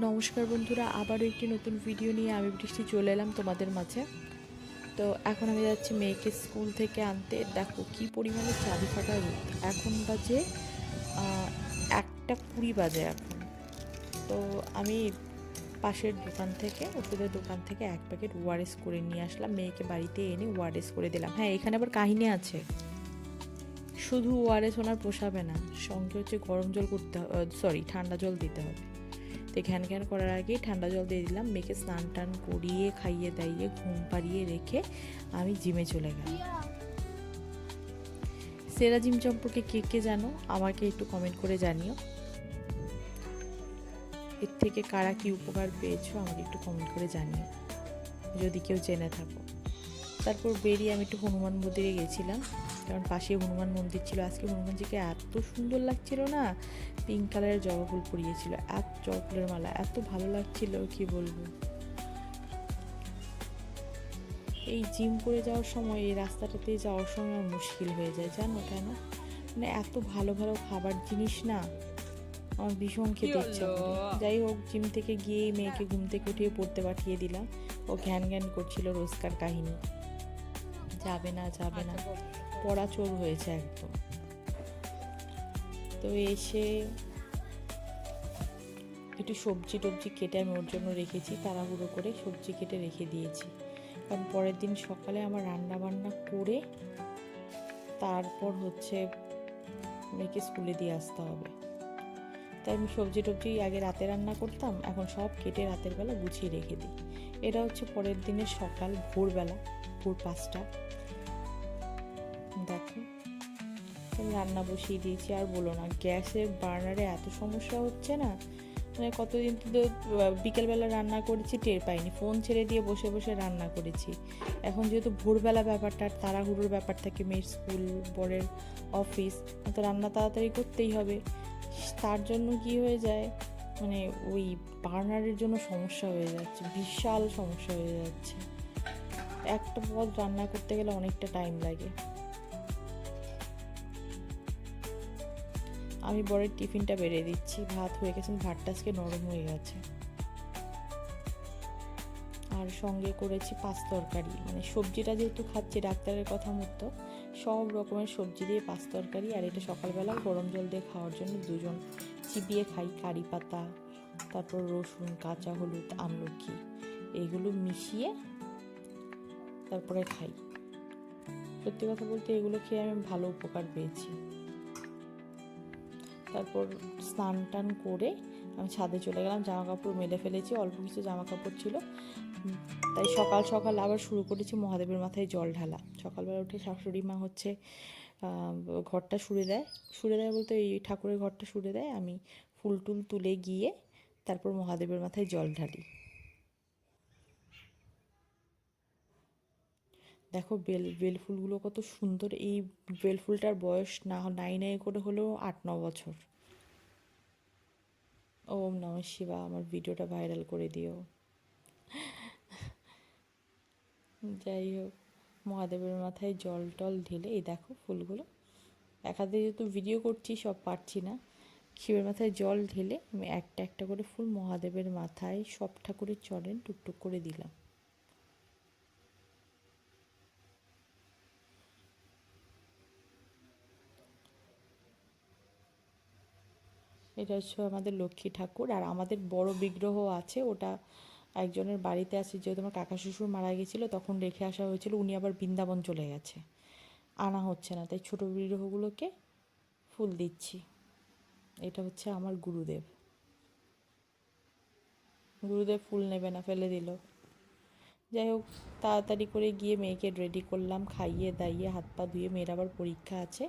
নমস্কার বন্ধুরা, আবারও একটি নতুন ভিডিও নিয়ে আমি বৃষ্টি চলে এলাম তোমাদের মাঝে। তো এখন আমি যাচ্ছি মেয়েকে স্কুল থেকে আনতে। দেখো কি পরিমাণে চাঁদি ফাটা রোদ। এখন বাজে 1:20 বাজে এখন। তো আমি পাশের দোকান থেকে, ওষুধের দোকান থেকে 1 প্যাকেট ওআরএস করে নিয়ে আসলাম। মেয়েকে বাড়িতে এনে ওআরএস করে দিলাম। হ্যাঁ, এখানে আবার কাহিনী আছে। শুধু ওআরএস ওনার পোষাবে না, সঙ্গে হচ্ছে গরম জল করতে হবে, ঠান্ডা জল দিতে হবে। তো ঘ্যান ঘ্যান করার আগেই ঠান্ডা জল দিয়ে দিলাম। মেয়েকে স্নান টান করিয়ে খাইয়ে দাইয়ে ঘুম পাড়িয়ে রেখে আমি জিমে চলে গেলাম। সেরা জিম সম্পর্কে কে কে জানো আমাকে একটু কমেন্ট করে জানিও। এর থেকে কারা কি উপকার পেয়েছো আমাকে একটু কমেন্ট করে জানিও যদি কেউ জেনে থাকো। তারপর বেরিয়ে আমি একটু হনুমান মন্দিরে গেছিলাম, কারণ পাশে হনুমান মন্দির ছিল। আজকে হনুমানজিকে এত সুন্দর লাগছিল না, পিঙ্ক কালারের জবা ফুল পরিয়েছিল, এত জবা ফুলের মালা, এত ভালো লাগছিল কি বলবো। এই জিম করে যাওয়ার সময়, এই রাস্তাটাতে যাওয়ার সময় আমার মুশকিল হয়ে যায়, জানো কেন? মানে এত ভালো ভালো খাবার জিনিস না, আমার ভীষণ খেতে ইচ্ছা করে। যাই হোক, জিম থেকে গিয়ে মেয়েকে ঘুম থেকে উঠিয়ে পড়তে পাঠিয়ে দিলাম। ও ঘ্যান ঘ্যান করছিল রোজকার কাহিনী, যাবে না যাবে না, পড়া চোর হয়েছে একদম। তো এসে একটু সবজি টবজি কেটে আমি ওর জন্য রেখেছি, তাড়াহুড়ো করে সবজি কেটে রেখে দিয়েছি, কারণ পরের দিন সকালে আমার রান্না বান্না করে তারপর হচ্ছে মেয়েকে স্কুলে দিয়ে আসতে হবে। তাই আমি সবজি টবজি আগে রাতে রান্না করতাম, এখন সব কেটে রাতের বেলা গুছিয়ে রেখে দিই। এটা হচ্ছে পরের দিনের সকাল, ভোরবেলা, ভোর 5টা। দেখো আমি রান্না বসিয়ে দিয়েছি। আর বলো না, গ্যাসের বার্নারে এত সমস্যা হচ্ছে না, মানে কতদিন তো বিকেলবেলা রান্না করেছি টের পাইনি, ফোন ছেড়ে দিয়ে বসে বসে রান্না করেছি। এখন যেহেতু ভোরবেলা ব্যাপারটা, তাড়াহুড়োর ব্যাপার থাকে, মেয়ের স্কুল, বরের অফিস, তো রান্না তাড়াতাড়ি করতেই হবে। তার জন্য কি হয়ে যায়, মানে ওই বার্নারের জন্য সমস্যা হয়ে যাচ্ছে, বিশাল সমস্যা হয়ে যাচ্ছে। একটা পদ রান্না করতে গেলে অনেকটা টাইম লাগে। আমি বরের টিফিনটা বেড়ে দিচ্ছি। ভাত হয়ে গেছে, ভাতটা আজকে নরম হয়ে গেছে। আর সঙ্গে করেছি 5 তরকারি, মানে সবজিটা যেহেতু খাচ্ছি ডাক্তারের কথা মতো, সব রকমের সবজি দিয়ে 5 তরকারি। আর এটা সকালবেলা গরম জল দিয়ে খাওয়ার জন্য দুজন চিবিয়ে খাই। কারি পাতা, তারপর রসুন, কাঁচা হলুদ, আমলকি, এইগুলো মিশিয়ে তারপরে খাই। সত্যি কথা বলতে এগুলো খেয়ে আমি ভালো উপকার পেয়েছি। তারপর স্নান টান করে আমি ছাদে চলে গেলাম, জামা কাপড় মেলে ফেলেছি, অল্প কিছু জামা কাপড় ছিল। তাই সকাল সকাল আবার শুরু করেছি মহাদেবের মাথায় জল ঢালা। সকালবেলা উঠে শাশুড়ি মা হচ্ছে ঘরটা সুরে দেয় বলতে এই ঠাকুরের ঘরটা সুরে দেয়। আমি ফুল টুল তুলে গিয়ে তারপর মহাদেবের মাথায় জল ঢালি। দেখো বেল ফুলগুলো কত সুন্দর। এই বেল ফুলটার বয়স না নাই নাই করে হলেও 8-9 বছর। ওম নমঃ শিবা, আমার ভিডিওটা ভাইরাল করে দিও। যাই হোক, মহাদেবের মাথায় জল টল ঢেলে, এই দেখো ফুলগুলো এক হাতে যেহেতু ভিডিও করছি সব পারছি না, শিবের মাথায় জল ঢেলে আমি একটা একটা করে ফুল মহাদেবের মাথায় সব ঠাকুরের চরণ টুকটুক করে দিলাম। এটা হচ্ছে আমাদের লক্ষ্মী ঠাকুর। আর আমাদের বড় বিগ্রহ আছে, ওটা একজনের বাড়িতে আছে, যেহেতু আমার কাকা শ্বশুর মারা গেছিলো তখন রেখে আসা হয়েছিল, উনি আবার বৃন্দাবন চলে গেছে, আনা হচ্ছে না, তাই ছোটো বিগ্রহগুলোকে ফুল দিচ্ছি। এটা হচ্ছে আমার গুরুদেব। গুরুদেব ফুল নেবে না, ফেলে দিল। যাই হোক, তাড়াতাড়ি করে গিয়ে মেয়েকে রেডি করলাম, খাইয়ে দাইয়ে হাত পা ধুয়ে, মেয়ের আবার পরীক্ষা আছে।